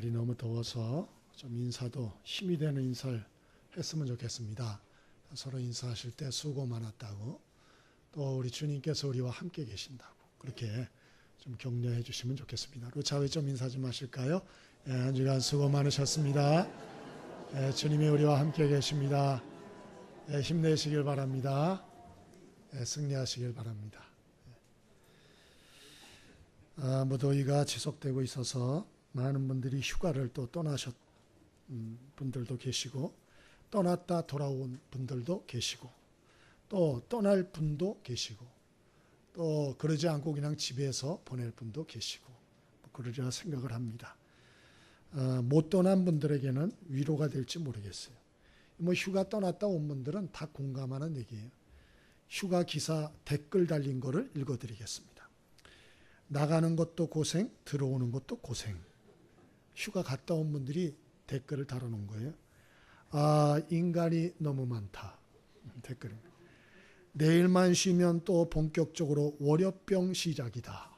날이 너무 더워서 좀 인사도 힘이 되는 인사를 했으면 좋겠습니다. 서로 인사하실 때 수고 많았다고, 또 우리 주님께서 우리와 함께 계신다고 그렇게 좀 격려해 주시면 좋겠습니다. 좌우에 좀 인사 좀 하실까요? 한 주간 수고 많으셨습니다. 주님이 우리와 함께 계십니다. 힘내시길 바랍니다. 승리하시길 바랍니다. 무더위가 지속되고 있어서 많은 분들이 휴가를 또 떠나셨 분들도 계시고, 떠났다 돌아온 분들도 계시고, 또 떠날 분도 계시고, 또 그러지 않고 그냥 집에서 보낼 분도 계시고, 그러리라 생각을 합니다. 못 떠난 분들에게는 위로가 될지 모르겠어요. 휴가 떠났다 온 분들은 다 공감하는 얘기예요. 휴가 기사 댓글 달린 거를 읽어드리겠습니다. 나가는 것도 고생, 들어오는 것도 고생. 휴가 갔다 온 분들이 댓글을 달아놓은 거예요. 인간이 너무 많다. 댓글입니다. 내일만 쉬면 또 본격적으로 월요병 시작이다.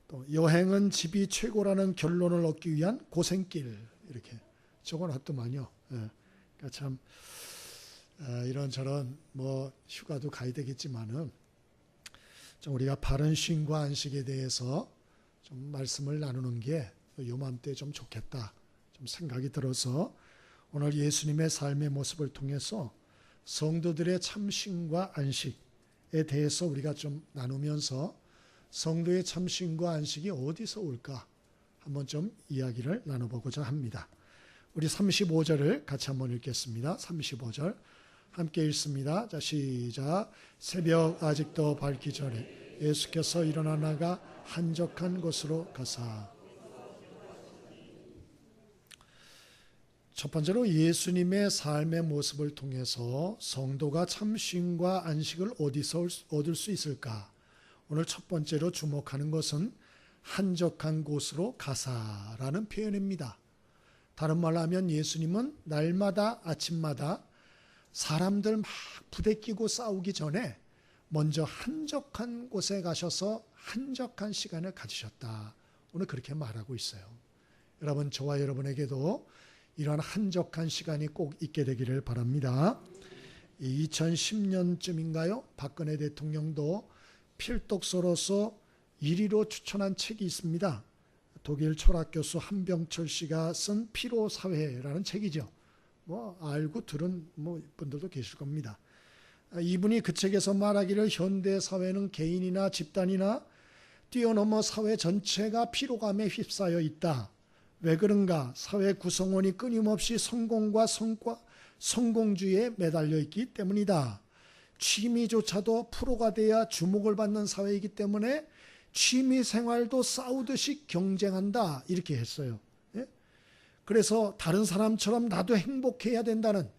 또 여행은 집이 최고라는 결론을 얻기 위한 고생길, 이렇게 적어놨더만요. 그러니까 참 이런저런 휴가도 가야 되겠지만은 좀 우리가 바른 쉼과 안식에 대해서 좀 말씀을 나누는 게 요맘때 좀 좋겠다 좀 생각이 들어서, 오늘 예수님의 삶의 모습을 통해서 성도들의 참 쉼과 안식에 대해서 우리가 좀 나누면서 성도의 참 쉼과 안식이 어디서 올까 한번 좀 이야기를 나눠보고자 합니다. 우리 35절을 같이 한번 읽겠습니다. 35절 함께 읽습니다. 자, 시작. 새벽 아직도 밝기 전에 예수께서 일어나 나가 한적한 곳으로 가사. 첫 번째로 예수님의 삶의 모습을 통해서 성도가 참 쉼과 안식을 어디서 얻을 수 있을까? 오늘 첫 번째로 주목하는 것은 한적한 곳으로 가사라는 표현입니다. 다른 말로 하면 예수님은 날마다 아침마다 사람들 막 부대끼고 싸우기 전에 먼저 한적한 곳에 가셔서 한적한 시간을 가지셨다. 오늘 그렇게 말하고 있어요. 여러분, 저와 여러분에게도 이러한 한적한 시간이 꼭 있게 되기를 바랍니다. 2010년쯤인가요? 박근혜 대통령도 필독서로서 1위로 추천한 책이 있습니다. 독일 철학교수 한병철 씨가 쓴 피로사회라는 책이죠. 알고 들은 분들도 계실 겁니다. 이분이 그 책에서 말하기를 현대사회는 개인이나 집단이나 뛰어넘어 사회 전체가 피로감에 휩싸여 있다. 왜 그런가? 사회 구성원이 끊임없이 성공과 성과, 성공주의에 매달려 있기 때문이다. 취미조차도 프로가 돼야 주목을 받는 사회이기 때문에 취미생활도 싸우듯이 경쟁한다. 이렇게 했어요. 그래서 다른 사람처럼 나도 행복해야 된다는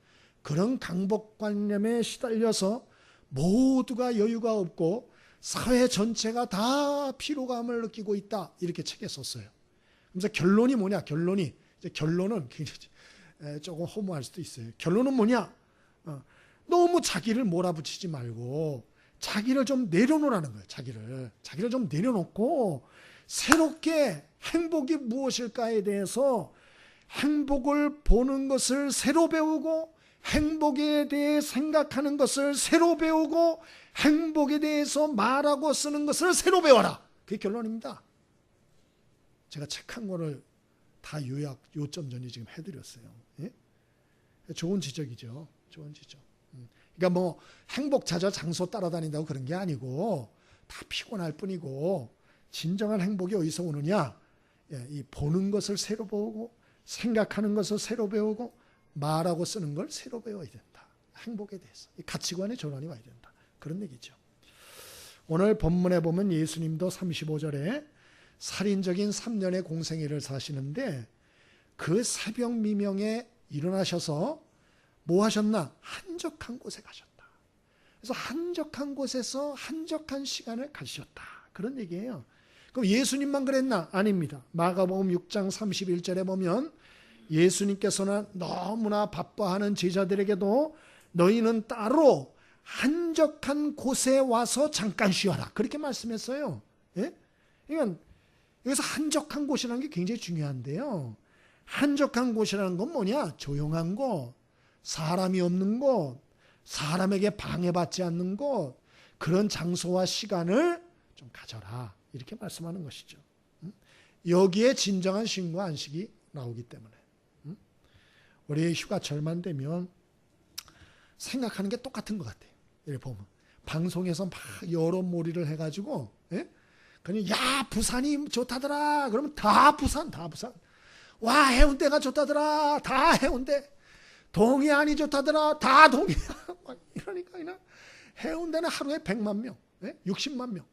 그런 강박관념에 시달려서 모두가 여유가 없고 사회 전체가 다 피로감을 느끼고 있다. 이렇게 책에 썼어요. 그래서 결론이 뭐냐? 결론은 조금 허무할 수도 있어요. 결론은 뭐냐? 너무 자기를 몰아붙이지 말고 자기를 좀 내려놓으라는 거예요. 자기를 좀 내려놓고 새롭게 행복이 무엇일까에 대해서 행복을 보는 것을 새로 배우고, 행복에 대해 생각하는 것을 새로 배우고, 행복에 대해서 말하고 쓰는 것을 새로 배워라. 그게 결론입니다. 제가 책 한 권을 다 요점 전이 지금 해드렸어요. 예? 좋은 지적이죠. 좋은 지적. 그러니까 행복 찾아 장소 따라다닌다고 그런 게 아니고, 다 피곤할 뿐이고, 진정한 행복이 어디서 오느냐? 이 보는 것을 새로 배우고, 생각하는 것을 새로 배우고, 말하고 쓰는 걸 새로 배워야 된다. 행복에 대해서. 이 가치관의 전환이 와야 된다. 그런 얘기죠. 오늘 본문에 보면 예수님도 35절에 살인적인 3년의 공생애를 사시는데, 그 새벽 미명에 일어나셔서 뭐 하셨나? 한적한 곳에 가셨다. 그래서 한적한 곳에서 한적한 시간을 가지셨다. 그런 얘기예요. 그럼 예수님만 그랬나? 아닙니다. 마가복음 6장 31절에 보면 예수님께서는 너무나 바빠하는 제자들에게도 너희는 따로 한적한 곳에 와서 잠깐 쉬어라. 그렇게 말씀했어요. 예? 그러니까 여기서 한적한 곳이라는 게 굉장히 중요한데요. 한적한 곳이라는 건 뭐냐? 조용한 곳, 사람이 없는 곳, 사람에게 방해받지 않는 곳, 그런 장소와 시간을 좀 가져라. 이렇게 말씀하는 것이죠. 여기에 진정한 쉼과 안식이 나오기 때문에. 우리 휴가철만 되면 생각하는 게 똑같은 것 같아요. 이렇게 보면. 방송에서 막 여론몰이를 해가지고, 예? 그냥, 야, 부산이 좋다더라. 그러면 다 부산. 와, 해운대가 좋다더라. 다 해운대. 동해안이 좋다더라. 다 동해안. 이러니까 그냥 해운대는 하루에 100만 명, 60만 명.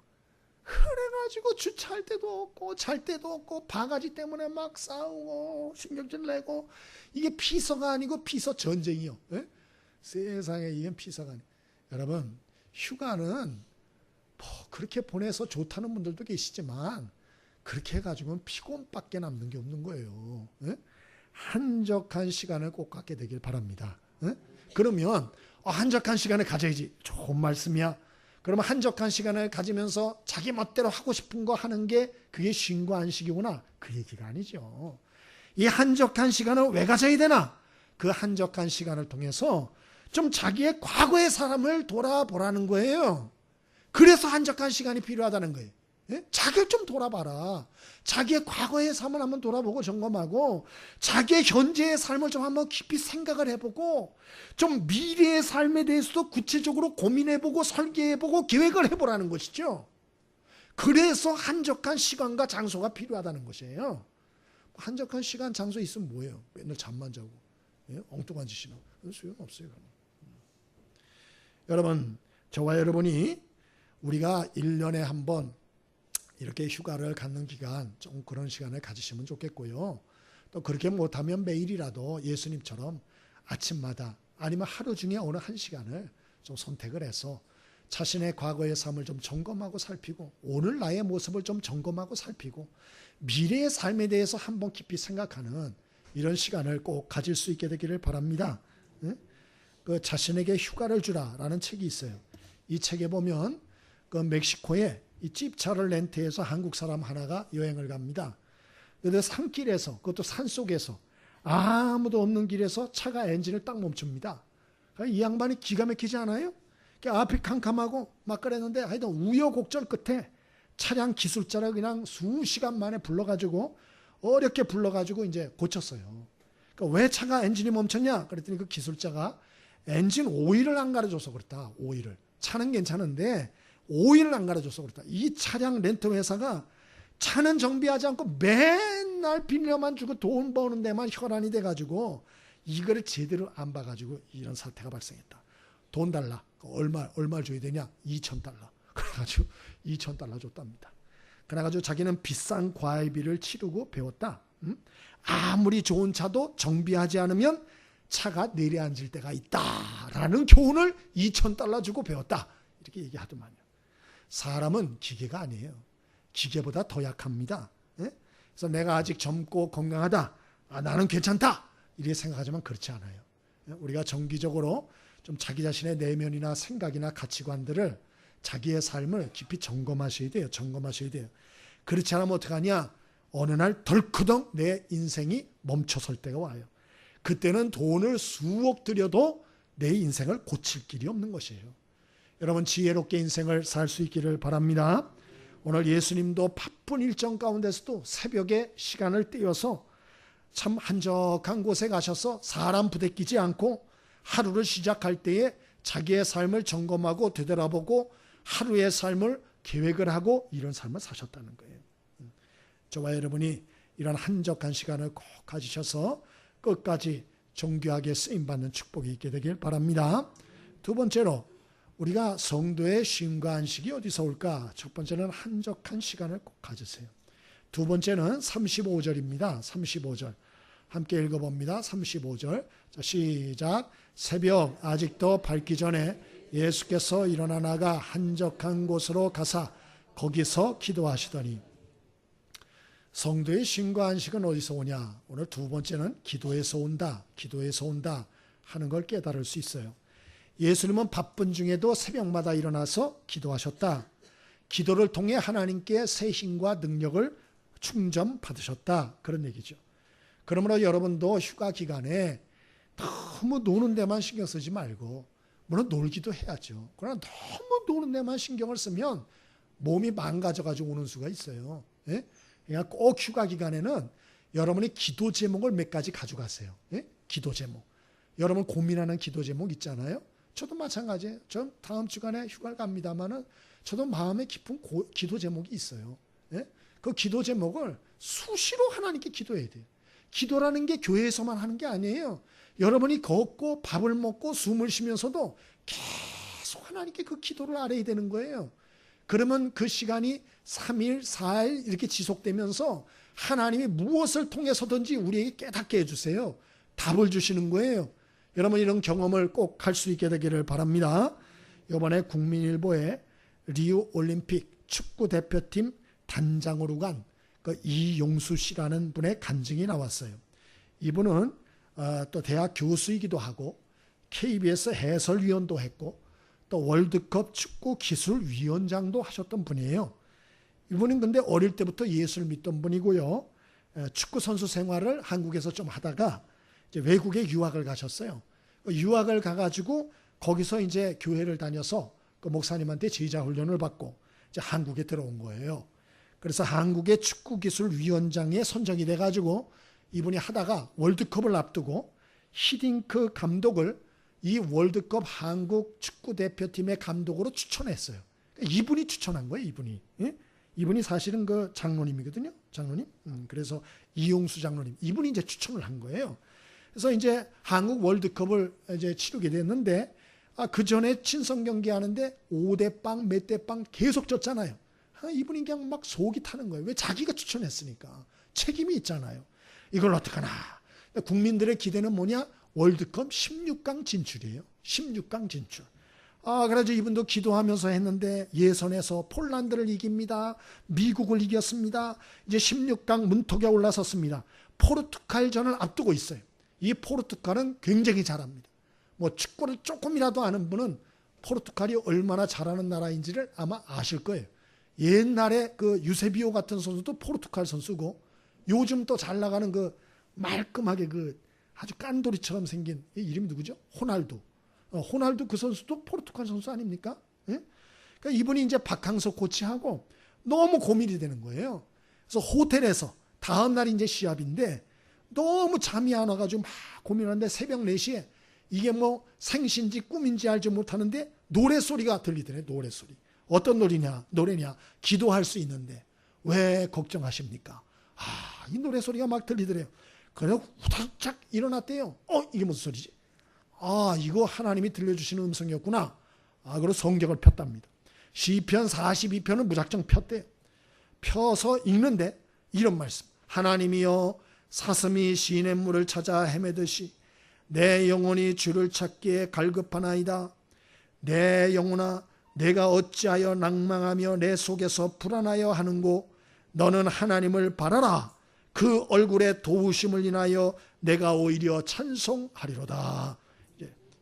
그래가지고 주차할 데도 없고 잘 데도 없고 바가지 때문에 막 싸우고 신경질 내고, 이게 피서가 아니고 피서 전쟁이요. 세상에 이게 피서가 아니에요. 여러분, 휴가는 뭐 그렇게 보내서 좋다는 분들도 계시지만 그렇게 해가지고는 피곤밖에 남는 게 없는 거예요. 한적한 시간을 꼭 갖게 되길 바랍니다. 그러면 한적한 시간을 가져야지. 좋은 말씀이야. 그러면 한적한 시간을 가지면서 자기 멋대로 하고 싶은 거 하는 게 그게 쉼과 안식이구나. 그 얘기가 아니죠. 이 한적한 시간을 왜 가져야 되나? 그 한적한 시간을 통해서 좀 자기의 과거의 사람을 돌아보라는 거예요. 그래서 한적한 시간이 필요하다는 거예요. 자기를 좀 돌아봐라. 자기의 과거의 삶을 한번 돌아보고 점검하고, 자기의 현재의 삶을 좀 한번 깊이 생각을 해보고, 좀 미래의 삶에 대해서도 구체적으로 고민해보고 설계해보고 계획을 해보라는 것이죠. 그래서 한적한 시간과 장소가 필요하다는 것이에요. 한적한 시간, 장소 있으면 뭐예요? 맨날 잠만 자고 엉뚱한 짓이나 소용없어요. 여러분, 저와 여러분이 우리가 1년에 한 번 이렇게 휴가를 갖는 기간, 좀 그런 시간을 가지시면 좋겠고요. 또 그렇게 못하면 매일이라도 예수님처럼 아침마다 아니면 하루 중에 어느 한 시간을 좀 선택을 해서 자신의 과거의 삶을 좀 점검하고 살피고, 오늘 나의 모습을 좀 점검하고 살피고, 미래의 삶에 대해서 한번 깊이 생각하는 이런 시간을 꼭 가질 수 있게 되기를 바랍니다. 그 자신에게 휴가를 주라라는 책이 있어요. 이 책에 보면 그 멕시코에 이 집차를 렌트해서 한국 사람 하나가 여행을 갑니다. 그런데 산길에서, 그것도 산속에서 아무도 없는 길에서 차가 엔진을 딱 멈춥니다. 이 양반이 기가 막히지 않아요? 앞이 캄캄하고 막 그랬는데 하여튼 우여곡절 끝에 차량 기술자를 그냥 수시간 만에 불러가지고, 어렵게 불러가지고 이제 고쳤어요. 그러니까 왜 차가 엔진이 멈췄냐? 그랬더니 그 기술자가 엔진 오일을 안 갈아줘서 그렇다. 오일을. 차는 괜찮은데 오일을 안 갈아줘서 그렇다. 이 차량 렌트 회사가 차는 정비하지 않고 맨날 빌려만 주고 돈 버는 데만 혈안이 돼가지고 이거를 제대로 안 봐가지고 이런 사태가 발생했다. 돈 달라. 얼마 줘야 되냐? 2,000달러. 그래가지고 2,000달러 줬답니다. 그래가지고 자기는 비싼 과외비를 치르고 배웠다. 아무리 좋은 차도 정비하지 않으면 차가 내려앉을 때가 있다라는 교훈을 2,000달러 주고 배웠다. 이렇게 얘기하더만요. 사람은 기계가 아니에요. 기계보다 더 약합니다. 그래서 내가 아직 젊고 건강하다. 나는 괜찮다. 이렇게 생각하지만 그렇지 않아요. 우리가 정기적으로 좀 자기 자신의 내면이나 생각이나 가치관들을, 자기의 삶을 깊이 점검하셔야 돼요. 그렇지 않으면 어떡하냐? 어느 날 덜크덩 내 인생이 멈춰설 때가 와요. 그때는 돈을 수억 들여도 내 인생을 고칠 길이 없는 것이에요. 여러분, 지혜롭게 인생을 살 수 있기를 바랍니다. 오늘 예수님도 바쁜 일정 가운데서도 새벽에 시간을 떼어서 참 한적한 곳에 가셔서 사람 부대끼지 않고 하루를 시작할 때에 자기의 삶을 점검하고 되돌아보고 하루의 삶을 계획을 하고 이런 삶을 사셨다는 거예요. 저와 여러분이 이런 한적한 시간을 꼭 가지셔서 끝까지 정교하게 쓰임받는 축복이 있게 되길 바랍니다. 두 번째로, 우리가 성도의 쉼과 안식이 어디서 올까? 첫 번째는 한적한 시간을 꼭 가지세요. 두 번째는 35절입니다. 35절 함께 읽어봅니다. 35절 자, 시작. 새벽 아직도 밝기 전에 예수께서 일어나 나가 한적한 곳으로 가사 거기서 기도하시더니. 성도의 쉼과 안식은 어디서 오냐? 오늘 두 번째는 기도에서 온다 하는 걸 깨달을 수 있어요. 예수님은 바쁜 중에도 새벽마다 일어나서 기도하셨다. 기도를 통해 하나님께 새 힘과 능력을 충전 받으셨다. 그런 얘기죠. 그러므로 여러분도 휴가 기간에 너무 노는 데만 신경 쓰지 말고, 물론 놀기도 해야죠. 그러나 너무 노는 데만 신경을 쓰면 몸이 망가져가지고 오는 수가 있어요. 예? 그러니까 꼭 휴가 기간에는 여러분이 기도 제목을 몇 가지 가져가세요. 예? 기도 제목. 여러분 고민하는 기도 제목 있잖아요. 저도 마찬가지예요. 전 다음 주간에 휴가를 갑니다만은 저도 마음에 깊은 기도 제목이 있어요. 예? 그 기도 제목을 수시로 하나님께 기도해야 돼요. 기도라는 게 교회에서만 하는 게 아니에요. 여러분이 걷고 밥을 먹고 숨을 쉬면서도 계속 하나님께 그 기도를 알아야 되는 거예요. 그러면 그 시간이 3일, 4일 이렇게 지속되면서 하나님이 무엇을 통해서든지 우리에게 깨닫게 해주세요. 답을 주시는 거예요. 여러분 이런 경험을 꼭 할 수 있게 되기를 바랍니다. 이번에 국민일보에 리우 올림픽 축구 대표팀 단장으로 간 그 이용수 씨라는 분의 간증이 나왔어요. 이분은 또 대학 교수이기도 하고 KBS 해설위원도 했고 또 월드컵 축구 기술위원장도 하셨던 분이에요. 이분은 근데 어릴 때부터 예수를 믿던 분이고요. 축구 선수 생활을 한국에서 좀 하다가 이제 외국에 유학을 가셨어요. 유학을 가가지고 거기서 이제 교회를 다녀서 그 목사님한테 제자 훈련을 받고 이제 한국에 들어온 거예요. 그래서 한국의 축구기술위원장에 선정이 돼가지고 이분이 하다가 월드컵을 앞두고 히딩크 감독을 이 월드컵 한국 축구대표팀의 감독으로 추천했어요. 이분이 추천한 거예요, 이분이. 예? 이분이 사실은 그 장로님이거든요, 장로님. 그래서 이용수 장로님. 이분이 이제 추천을 한 거예요. 그래서 이제 한국 월드컵을 이제 치르게 됐는데, 그 전에 친선 경기 하는데 5대0 몇 대 0 계속 졌잖아요. 이분이 그냥 막 속이 타는 거예요. 왜? 자기가 추천했으니까. 책임이 있잖아요. 이걸 어떡하나. 국민들의 기대는 뭐냐? 월드컵 16강 진출이에요. 16강 진출. 그래서 이분도 기도하면서 했는데 예선에서 폴란드를 이깁니다. 미국을 이겼습니다. 이제 16강 문턱에 올라섰습니다. 포르투갈전을 앞두고 있어요. 이 포르투갈은 굉장히 잘합니다. 뭐 축구를 조금이라도 아는 분은 포르투갈이 얼마나 잘하는 나라인지를 아마 아실 거예요. 옛날에 그 유세비오 같은 선수도 포르투갈 선수고 요즘 또 잘 나가는 그 말끔하게 그 아주 깐돌이처럼 생긴 이름이 누구죠? 호날두. 호날두 그 선수도 포르투갈 선수 아닙니까? 예? 그러니까 이분이 이제 박항서 코치하고 너무 고민이 되는 거예요. 그래서 호텔에서 다음 날이 이제 시합인데 너무 잠이 안 와가지고 막 고민하는데 새벽 4시에 이게 뭐 생신지 꿈인지 알지 못하는데 노래소리가 들리더래. 노래소리. 어떤 노래냐? 기도할 수 있는데 왜 걱정하십니까? 이 노래소리가 막 들리더래요. 그래서 후다닥 일어났대요. 이게 무슨 소리지? 이거 하나님이 들려주시는 음성이었구나. 그리고 성경을 폈답니다. 시편 42편을 무작정 폈대요. 펴서 읽는데 이런 말씀. 하나님이여 사슴이 시냇물을 찾아 헤매듯이 내 영혼이 주를 찾기에 갈급하나이다. 내 영혼아 내가 어찌하여 낭망하며 내 속에서 불안하여 하는고 너는 하나님을 바라라. 그 얼굴에 도우심을 인하여 내가 오히려 찬송하리로다.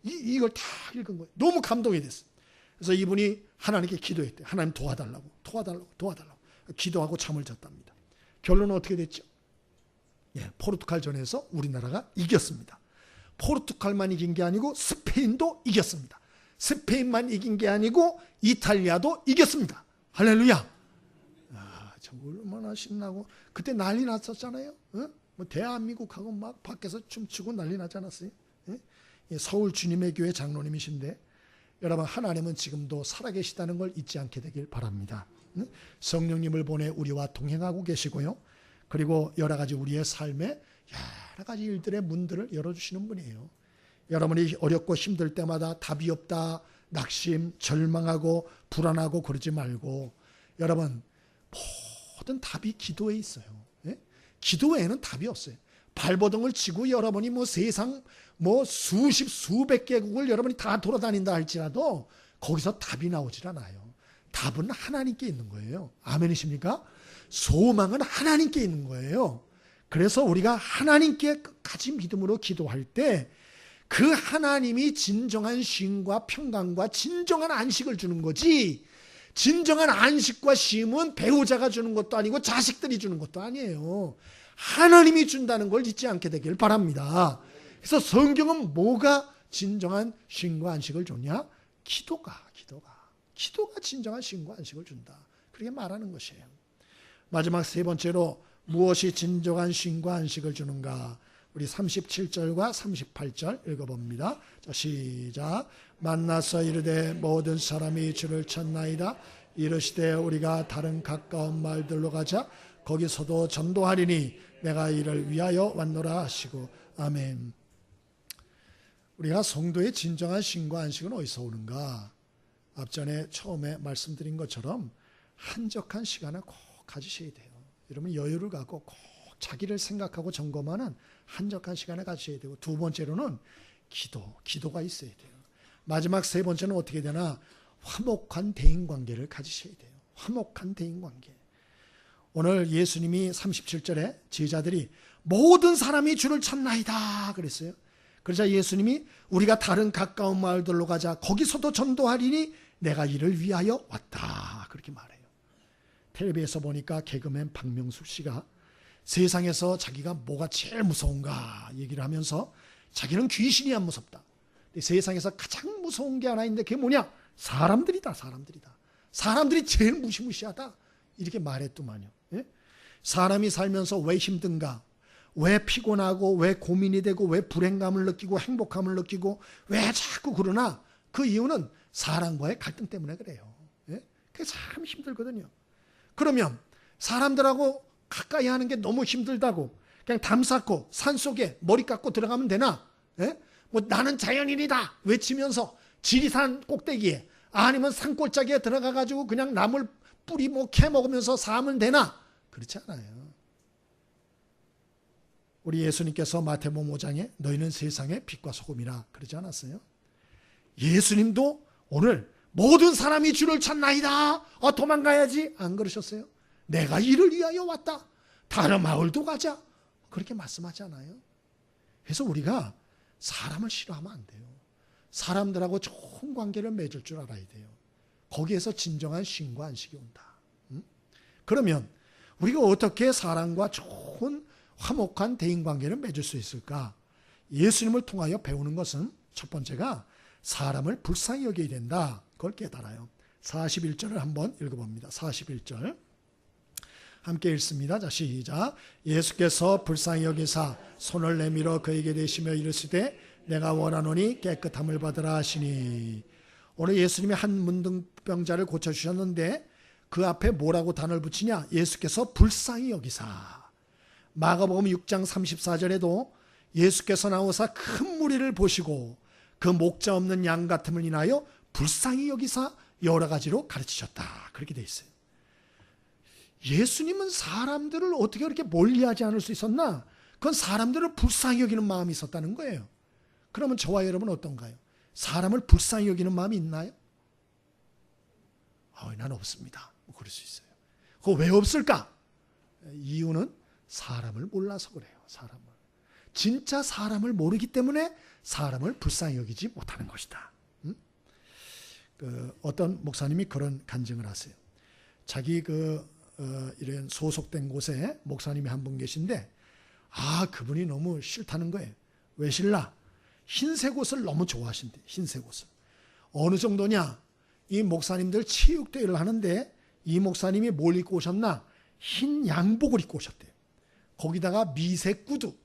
이걸 다 읽은 거예요. 너무 감동이 됐어요. 그래서 이분이 하나님께 기도했대요. 하나님 도와달라고. 기도하고 잠을 잤답니다. 결론은 어떻게 됐죠? 포르투갈전에서 우리나라가 이겼습니다. 포르투갈만 이긴 게 아니고 스페인도 이겼습니다. 스페인만 이긴 게 아니고 이탈리아도 이겼습니다. 할렐루야. 참 얼마나 신나고 그때 난리 났었잖아요. 뭐 대한민국하고 막 밖에서 춤추고 난리 나지 않았어요? 서울 주님의 교회 장로님이신데 여러분 하나님은 지금도 살아계시다는 걸 잊지 않게 되길 바랍니다. 성령님을 보내 우리와 동행하고 계시고요. 그리고 여러 가지 우리의 삶에 여러 가지 일들의 문들을 열어주시는 분이에요. 여러분이 어렵고 힘들 때마다 답이 없다, 낙심, 절망하고 불안하고 그러지 말고 여러분 모든 답이 기도에 있어요. 기도에는 답이 없어요. 발버둥을 치고 여러분이 뭐 세상 뭐 수십 수백 개국을 여러분이 다 돌아다닌다 할지라도 거기서 답이 나오질 않아요. 답은 하나님께 있는 거예요. 아멘이십니까? 소망은 하나님께 있는 거예요. 그래서 우리가 하나님께 끝까지 믿음으로 기도할 때 그 하나님이 진정한 쉼과 평강과 진정한 안식을 주는 거지 진정한 안식과 쉼은 배우자가 주는 것도 아니고 자식들이 주는 것도 아니에요. 하나님이 준다는 걸 잊지 않게 되길 바랍니다. 그래서 성경은 뭐가 진정한 쉼과 안식을 주냐? 기도가 진정한 쉼과 안식을 준다. 그렇게 말하는 것이에요. 마지막 세 번째로 무엇이 진정한 쉼과 안식을 주는가? 우리 37절과 38절 읽어봅니다. 자, 시작. 만나서 이르되 모든 사람이 주를 찾나이다. 이르시되 우리가 다른 가까운 마을들로 가자. 거기서도 전도하리니 내가 이를 위하여 왔노라 하시고. 아멘. 우리가 성도의 진정한 쉼과 안식은 어디서 오는가? 앞전에 처음에 말씀드린 것처럼 한적한 시간을 꼭 가지셔야 돼요. 여러분 여유를 갖고 꼭 자기를 생각하고 점검하는 한적한 시간을 가지셔야 되고, 두 번째로는 기도가 있어야 돼요. 마지막 세 번째는 어떻게 되나? 화목한 대인관계를 가지셔야 돼요. 화목한 대인관계. 오늘 예수님이 37절에 제자들이 모든 사람이 주를 찾나이다 그랬어요. 그러자 예수님이 우리가 다른 가까운 마을들로 가자. 거기서도 전도하리니 내가 이를 위하여 왔다. 그렇게 말해요. 텔레비에서 보니까 개그맨 박명숙 씨가 세상에서 자기가 뭐가 제일 무서운가 얘기를 하면서 자기는 귀신이 안 무섭다. 근데 세상에서 가장 무서운 게 하나 있는데 그게 뭐냐? 사람들이다. 사람들이 제일 무시무시하다. 이렇게 말했더만요. 예? 사람이 살면서 왜 힘든가? 왜 피곤하고 왜 고민이 되고 왜 불행감을 느끼고 행복감을 느끼고 왜 자꾸 그러나? 그 이유는 사람과의 갈등 때문에 그래요. 예? 그게 참 힘들거든요. 그러면 사람들하고 가까이 하는 게 너무 힘들다고 그냥 담 쌓고 산속에 머리 깎고 들어가면 되나? 예? 뭐 나는 자연인이다 외치면서 지리산 꼭대기에 아니면 산골짜기에 들어가가지고 그냥 나물 뿌리 뭐 캐 먹으면서 살면 되나? 그렇지 않아요. 우리 예수님께서 마태복음 5장에 너희는 세상의 빛과 소금이라 그러지 않았어요? 예수님도 오늘 모든 사람이 주를 찾나이다. 도망가야지. 안 그러셨어요? 내가 이를 위하여 왔다. 다른 마을도 가자. 그렇게 말씀하지 않아요? 그래서 우리가 사람을 싫어하면 안 돼요. 사람들하고 좋은 관계를 맺을 줄 알아야 돼요. 거기에서 진정한 쉼과 안식이 온다. 그러면 우리가 어떻게 사람과 좋은 화목한 대인관계를 맺을 수 있을까? 예수님을 통하여 배우는 것은 첫 번째가 사람을 불쌍히 여겨야 된다. 그걸 깨달아요. 41절을 한번 읽어봅니다. 41절 함께 읽습니다. 자, 시작. 예수께서 불쌍히 여기사 손을 내밀어 그에게 대시며 이르시되 내가 원하노니 깨끗함을 받으라 하시니. 오늘 예수님이 한 문둥병자를 고쳐주셨는데 그 앞에 뭐라고 단어를 붙이냐? 예수께서 불쌍히 여기사. 마가복음 6장 34절에도 예수께서 나오사 큰 무리를 보시고 그 목자 없는 양 같음을 인하여 불쌍히 여기사 여러 가지로 가르치셨다. 그렇게 돼 있어요. 예수님은 사람들을 어떻게 그렇게 멀리하지 않을 수 있었나? 그건 사람들을 불쌍히 여기는 마음이 있었다는 거예요. 그러면 저와 여러분은 어떤가요? 사람을 불쌍히 여기는 마음이 있나요? 난 없습니다. 그럴 수 있어요. 그거 왜 없을까? 이유는 사람을 몰라서 그래요. 사람을. 진짜 사람을 모르기 때문에 사람을 불쌍히 여기지 못하는 것이다. 어떤 목사님이 그런 간증을 하세요. 자기 이런 소속된 곳에 목사님이 한 분 계신데 그분이 너무 싫다는 거예요. 왜 싫나? 흰색 옷을 너무 좋아하신대. 흰색 옷을. 어느 정도냐? 이 목사님들 체육대회를 하는데 이 목사님이 뭘 입고 오셨나? 흰 양복을 입고 오셨대요. 거기다가 미색 구두,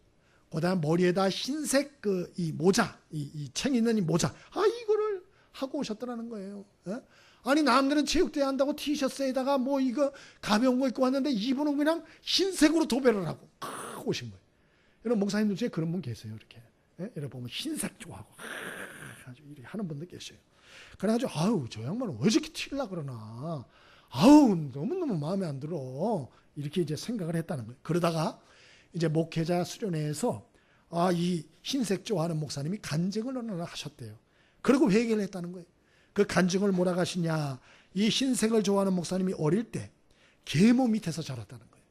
그다음 머리에다 흰색 이 모자, 이 챙 있는 이 모자, 이거를 하고 오셨더라는 거예요. 예? 아니 남들은 체육대회 한다고 티셔츠에다가 뭐 이거 가벼운 거 입고 왔는데 이분은 그냥 흰색으로 도배를 하고 오신 거예요. 여러분 목사님들 중에 그런 분 계세요. 이렇게 예? 여러분 보면 흰색 좋아하고 아주 이렇게 하는 분들 계셔요. 그래가지고 저 양반은 왜 저렇게 튀려고 그러나? 너무너무 마음에 안 들어. 이렇게 이제 생각을 했다는 거예요. 그러다가 이제 목회자 수련회에서 이 흰색 좋아하는 목사님이 간증을 하나 하셨대요. 그리고 회개를 했다는 거예요. 그 간증을 뭐라고 하시냐? 이 흰색을 좋아하는 목사님이 어릴 때 계모 밑에서 자랐다는 거예요.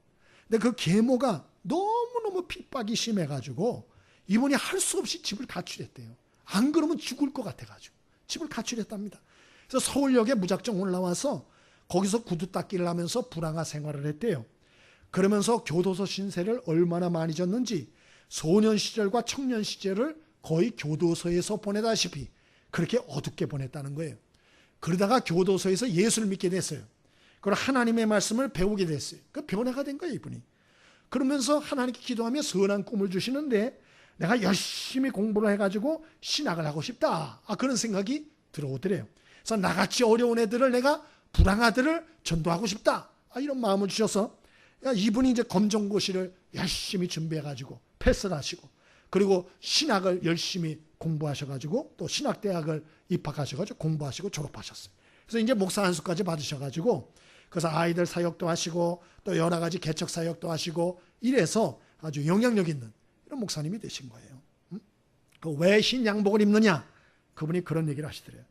근데 그 계모가 너무너무 핍박이 심해가지고 이분이 할 수 없이 집을 가출했대요. 안 그러면 죽을 것 같아가지고 집을 가출했답니다. 그래서 서울역에 무작정 올라와서 거기서 구두 닦기를 하면서 불황화 생활을 했대요. 그러면서 교도소 신세를 얼마나 많이 졌는지 소년 시절과 청년 시절을 거의 교도소에서 보내다시피 그렇게 어둡게 보냈다는 거예요. 그러다가 교도소에서 예수를 믿게 됐어요. 그리고 하나님의 말씀을 배우게 됐어요. 그 변화가 된 거예요, 이분이. 그러면서 하나님께 기도하며 선한 꿈을 주시는데 내가 열심히 공부를 해가지고 신학을 하고 싶다. 그런 생각이 들어오더래요. 그래서 나같이 어려운 애들을 내가 불황아들을 전도하고 싶다. 이런 마음을 주셔서 이분이 이제 검정고시를 열심히 준비해가지고 패스를 하시고 그리고 신학을 열심히 공부하셔가지고 또 신학대학을 입학하셔가지고 공부하시고 졸업하셨어요. 그래서 이제 목사 안수까지 받으셔가지고 그래서 아이들 사역도 하시고 또 여러 가지 개척 사역도 하시고 이래서 아주 영향력 있는 이런 목사님이 되신 거예요. 왜 흰 양복을 입느냐? 그분이 그런 얘기를 하시더래요.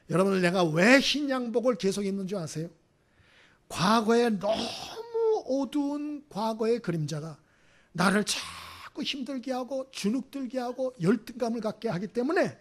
여러분, 내가 왜 흰 양복을 계속 입는 줄 아세요? 과거에 너무 어두운 과거의 그림자가 나를 자꾸 힘들게 하고 주눅들게 하고 열등감을 갖게 하기 때문에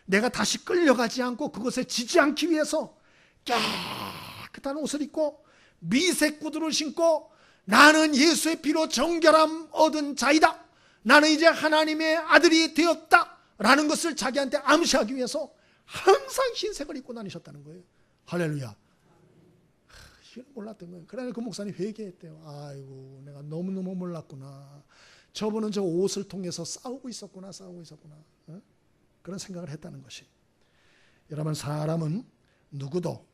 내가 다시 끌려가지 않고 그것에 지지 않기 위해서 깨끗한 옷을 입고 미색 구두를 신고 나는 예수의 피로 정결함 얻은 자이다. 나는 이제 하나님의 아들이 되었다. 라는 것을 자기한테 암시하기 위해서 항상 흰색을 입고 다니셨다는 거예요. 할렐루야. 이걸 몰랐던 거예요. 그러나 그 목사님 회개했대요. 아이고, 내가 너무너무 몰랐구나. 저분은 저 옷을 통해서 싸우고 있었구나. 그런 생각을 했다는 것이. 여러분, 사람은 누구도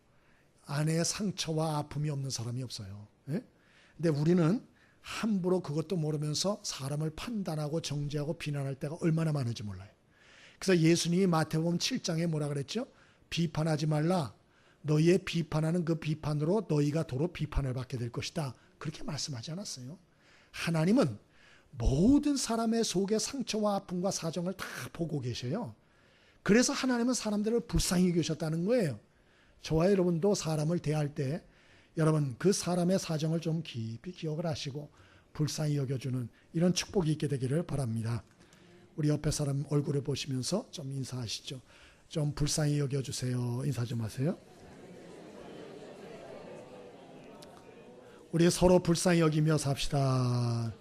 안에 상처와 아픔이 없는 사람이 없어요. 근데 우리는 함부로 그것도 모르면서 사람을 판단하고 정죄하고 비난할 때가 얼마나 많은지 몰라요. 그래서 예수님이 마태복음 7장에 뭐라 그랬죠? 비판하지 말라. 너희의 비판하는 그 비판으로 너희가 도로 비판을 받게 될 것이다. 그렇게 말씀하지 않았어요. 하나님은 모든 사람의 속의 상처와 아픔과 사정을 다 보고 계셔요. 그래서 하나님은 사람들을 불쌍히 여기셨다는 거예요. 저와 여러분도 사람을 대할 때 여러분 그 사람의 사정을 좀 깊이 기억을 하시고 불쌍히 여겨주는 이런 축복이 있게 되기를 바랍니다. 우리 옆에 사람 얼굴을 보시면서 좀 인사하시죠. 좀 불쌍히 여겨주세요. 인사 좀 하세요. 우리 서로 불쌍히 여기며 삽시다.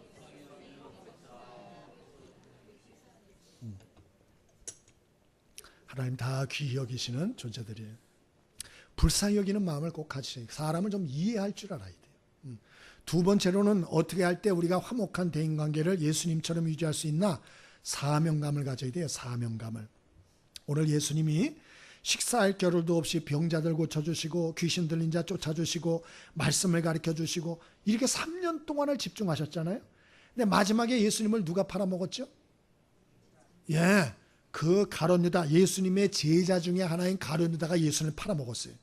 하나님 다 귀히 여기시는 존재들이에요. 불쌍히 여기는 마음을 꼭 가지셔야 돼요. 사람을 좀 이해할 줄 알아야 돼요. 두 번째로는 어떻게 할 때 우리가 화목한 대인관계를 예수님처럼 유지할 수 있나? 사명감을 가져야 돼요. 사명감을. 오늘 예수님이 식사할 겨를도 없이 병자들 고쳐주시고 귀신 들린 자 쫓아주시고 말씀을 가르쳐주시고 이렇게 3년 동안을 집중하셨잖아요. 근데 마지막에 예수님을 누가 팔아먹었죠? 그 가룟 유다, 예수님의 제자 중에 하나인 가룟 유다가 예수님을 팔아먹었어요.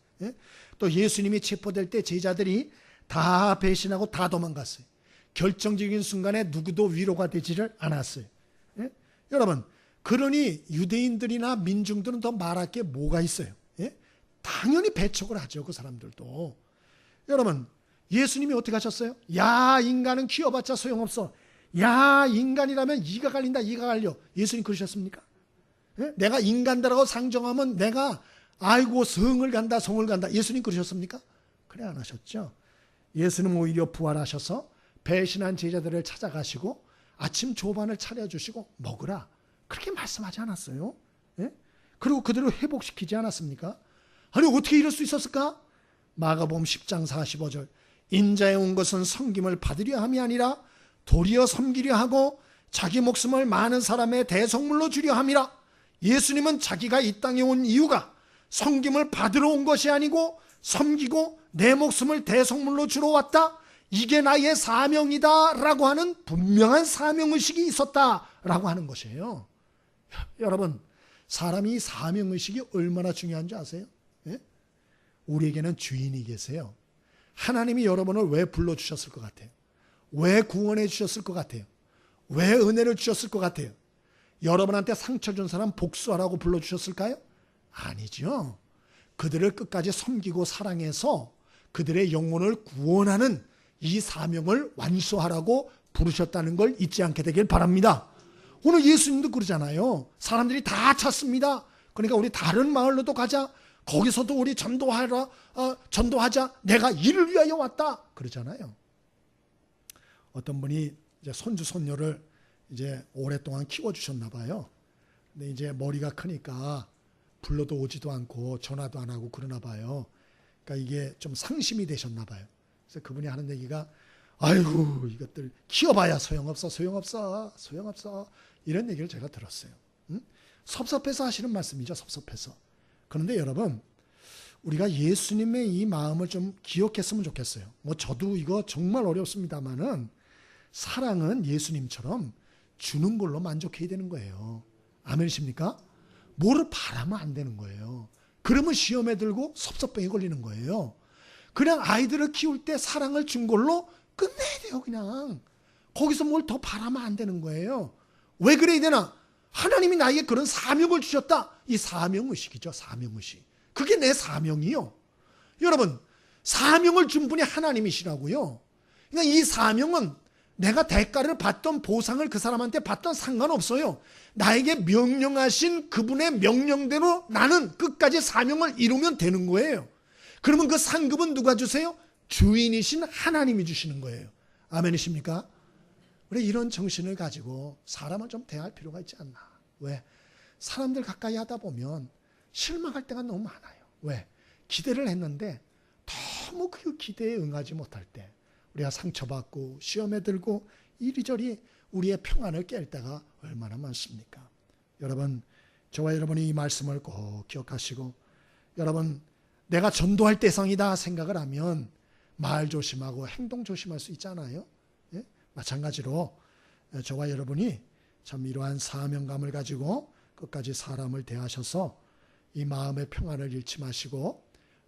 또 예수님이 체포될 때 제자들이 다 배신하고 다 도망갔어요. 결정적인 순간에 누구도 위로가 되지를 않았어요. 여러분, 그러니 유대인들이나 민중들은 더 말할 게 뭐가 있어요? 당연히 배척을 하죠. 그 사람들도. 여러분, 예수님이 어떻게 하셨어요? 야, 인간은 키워봤자 소용없어. 야, 인간이라면 이가 갈린다, 이가 갈려. 예수님 그러셨습니까? 내가 인간다라고 상정하면 내가 아이고 성을 간다, 성을 간다. 예수님 그러셨습니까? 그래 안 하셨죠. 예수님 오히려 부활하셔서 배신한 제자들을 찾아가시고 아침 조반을 차려주시고 먹으라. 그렇게 말씀하지 않았어요? 그리고 그대로 회복시키지 않았습니까? 아니 어떻게 이럴 수 있었을까? 마가복음 10장 45절 인자에 온 것은 섬김을 받으려 함이 아니라 도리어 섬기려 하고 자기 목숨을 많은 사람의 대속물로 주려 함이라. 예수님은 자기가 이 땅에 온 이유가 섬김을 받으러 온 것이 아니고 섬기고 내 목숨을 대속물로 주러 왔다. 이게 나의 사명이다 라고 하는 분명한 사명의식이 있었다라고 하는 것이에요. 여러분, 사람이 사명의식이 얼마나 중요한지 아세요? 우리에게는 주인이 계세요. 하나님이 여러분을 왜 불러주셨을 것 같아요? 왜 구원해 주셨을 것 같아요? 왜 은혜를 주셨을 것 같아요? 여러분한테 상처 준 사람 복수하라고 불러주셨을까요? 아니죠. 그들을 끝까지 섬기고 사랑해서 그들의 영혼을 구원하는 이 사명을 완수하라고 부르셨다는 걸 잊지 않게 되길 바랍니다. 오늘 예수님도 그러잖아요. 사람들이 다 찾습니다. 그러니까 우리 다른 마을로도 가자. 거기서도 우리 전도하자. 내가 이를 위하여 왔다. 그러잖아요. 어떤 분이 이제 손주 손녀를 이제 오랫동안 키워주셨나 봐요. 근데 이제 머리가 크니까 불러도 오지도 않고 전화도 안 하고 그러나 봐요. 그러니까 이게 좀 상심이 되셨나 봐요. 그래서 그분이 하는 얘기가, 아이고 이것들 키워봐야 소용없어. 이런 얘기를 제가 들었어요. 섭섭해서 하시는 말씀이죠. 섭섭해서. 그런데 여러분, 우리가 예수님의 이 마음을 좀 기억했으면 좋겠어요. 뭐 저도 이거 정말 어렵습니다만은, 사랑은 예수님처럼 주는 걸로 만족해야 되는 거예요. 아멘이십니까? 뭐를 바라면 안 되는 거예요. 그러면 시험에 들고 섭섭병에 걸리는 거예요. 그냥 아이들을 키울 때 사랑을 준 걸로 끝내야 돼요. 그냥 거기서 뭘 더 바라면 안 되는 거예요. 왜 그래야 되나? 하나님이 나에게 그런 사명을 주셨다. 이 사명의식이죠. 사명의식. 그게 내 사명이요. 여러분, 사명을 준 분이 하나님이시라고요. 그러니까 이 사명은 내가 대가를 받던 보상을 그 사람한테 받던 상관없어요. 나에게 명령하신 그분의 명령대로 나는 끝까지 사명을 이루면 되는 거예요. 그러면 그 상급은 누가 주세요? 주인이신 하나님이 주시는 거예요. 아멘이십니까? 우리 이런 정신을 가지고 사람을 좀 대할 필요가 있지 않나. 왜? 사람들 가까이 하다 보면 실망할 때가 너무 많아요. 왜? 기대를 했는데 너무 그 기대에 응하지 못할 때 우리가 상처받고 시험에 들고 이리저리 우리의 평안을 깰 때가 얼마나 많습니까? 여러분, 저와 여러분이 이 말씀을 꼭 기억하시고, 여러분, 내가 전도할 대상이다 생각을 하면 말 조심하고 행동 조심할 수 있잖아요. 예? 마찬가지로 저와 여러분이 참 이러한 사명감을 가지고 끝까지 사람을 대하셔서 이 마음의 평안을 잃지 마시고,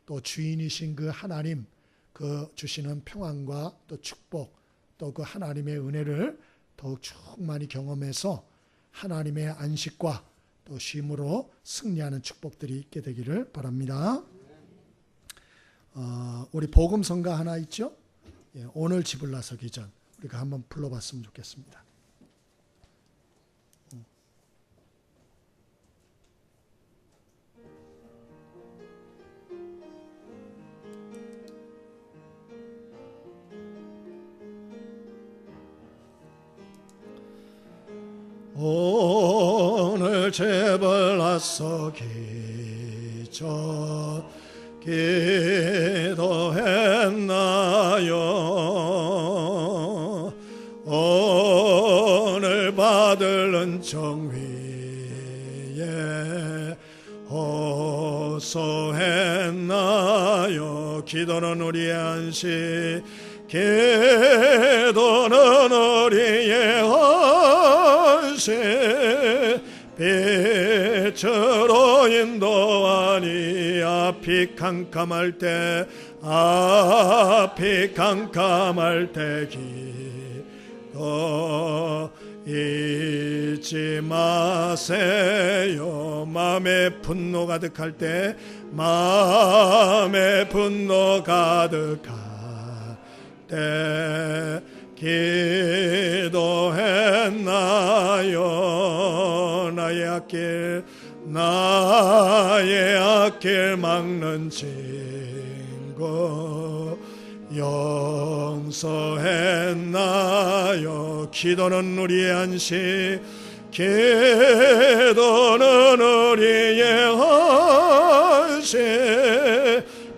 또 주인이신 그 하나님 그 주시는 평안과 또 축복, 또 그 하나님의 은혜를 더욱 충만히 경험해서 하나님의 안식과 또 쉼으로 승리하는 축복들이 있게 되기를 바랍니다. 우리 복음성가 하나 있죠? 예, 오늘 집을 나서기 전 우리가 한번 불러봤으면 좋겠습니다. 오늘 제발 나서기 전 기도했나요? 오늘 받을 은총 위에 호소했나요? 기도는 우리의 안식, 기도는 우리의 안식, 빛으로 인도하니 앞이 캄캄할 때, 앞이 캄캄할 때 기도 잊지 마세요. 마음에 분노 가득할 때, 마음에 분노 가득할 때 기도했나요? 나의 앞길 막는 친구 용서했나요? 기도는 우리의 안식, 기도는 우리의 안식,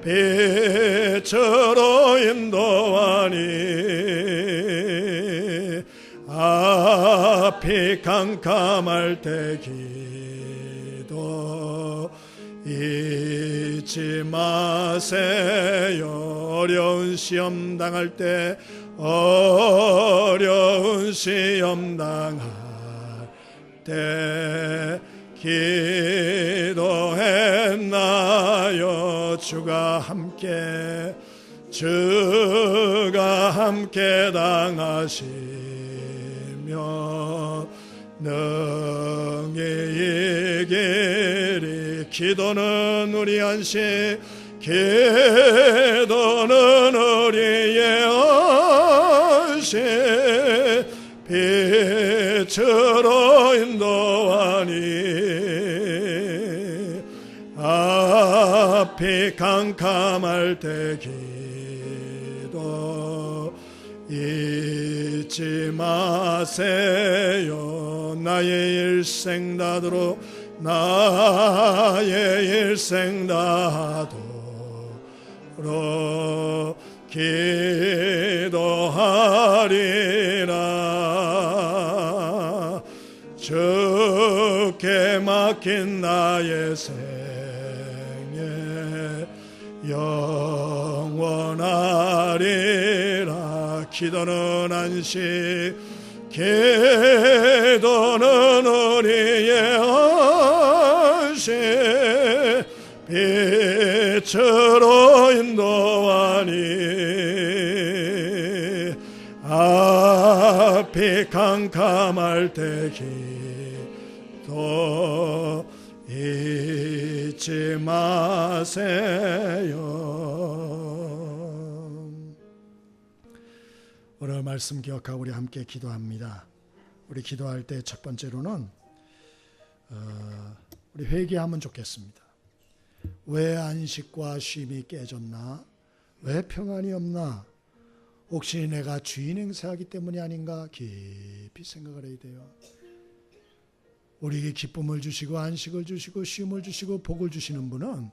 빛으로 인도하니 앞이 캄캄할 때 기도 잊지 마세요. 어려운 시험 당할 때, 어려운 시험 당할 때 기도했나요? 주가 함께 당하시며 능히 이기리. 기도는 우리 안식, 기도는 우리의 안식, 빛으로 인도하니 앞이 캄캄할 때 기도 잊지 마세요. 나의 일생 다도록 나의 일생 다도록 기도하리라. 주께 맡긴 나의 생애 영원하리라. 기도는 안식, 기도는 우리의 안식, 빛으로 인도하니 앞이 캄캄할 때 기도 잊지 마세요. 오늘 말씀 기억하고 우리 함께 기도합니다. 우리 기도할 때 첫 번째로는 우리 회개하면 좋겠습니다. 왜 안식과 쉼이 깨졌나? 왜 평안이 없나? 혹시 내가 주인 행세하기 때문이 아닌가? 깊이 생각을 해야 돼요. 우리에게 기쁨을 주시고 안식을 주시고 쉼을 주시고 복을 주시는 분은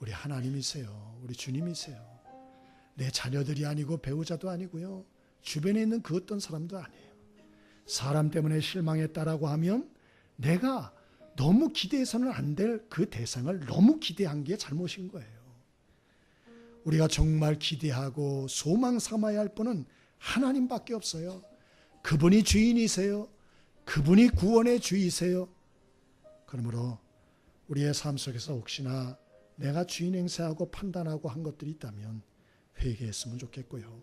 우리 하나님이세요. 우리 주님이세요. 내 자녀들이 아니고 배우자도 아니고요. 주변에 있는 그 어떤 사람도 아니에요. 사람 때문에 실망했다라고 하면 내가 너무 기대해서는 안 될 그 대상을 너무 기대한 게 잘못인 거예요. 우리가 정말 기대하고 소망 삼아야 할 분은 하나님밖에 없어요. 그분이 주인이세요. 그분이 구원의 주이세요. 그러므로 우리의 삶 속에서 혹시나 내가 주인 행세하고 판단하고 한 것들이 있다면 회개했으면 좋겠고요.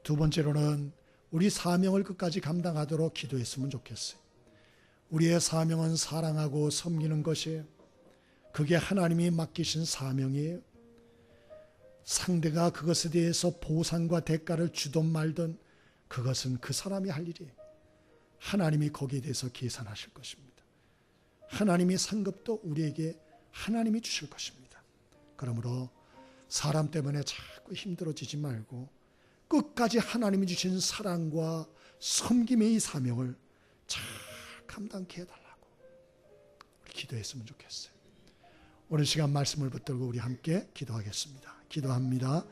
두 번째로는 우리 사명을 끝까지 감당하도록 기도했으면 좋겠어요. 우리의 사명은 사랑하고 섬기는 것이에요. 그게 하나님이 맡기신 사명이에요. 상대가 그것에 대해서 보상과 대가를 주든 말든 그것은 그 사람이 할 일이에요. 하나님이 거기에 대해서 계산하실 것입니다. 하나님이 상급도 우리에게 하나님이 주실 것입니다. 그러므로 사람 때문에 자꾸 힘들어지지 말고 끝까지 하나님이 주신 사랑과 섬김의 이 사명을 잘 감당케 해달라고 우리 기도했으면 좋겠어요. 오늘 시간 말씀을 붙들고 우리 함께 기도하겠습니다. 기도합니다.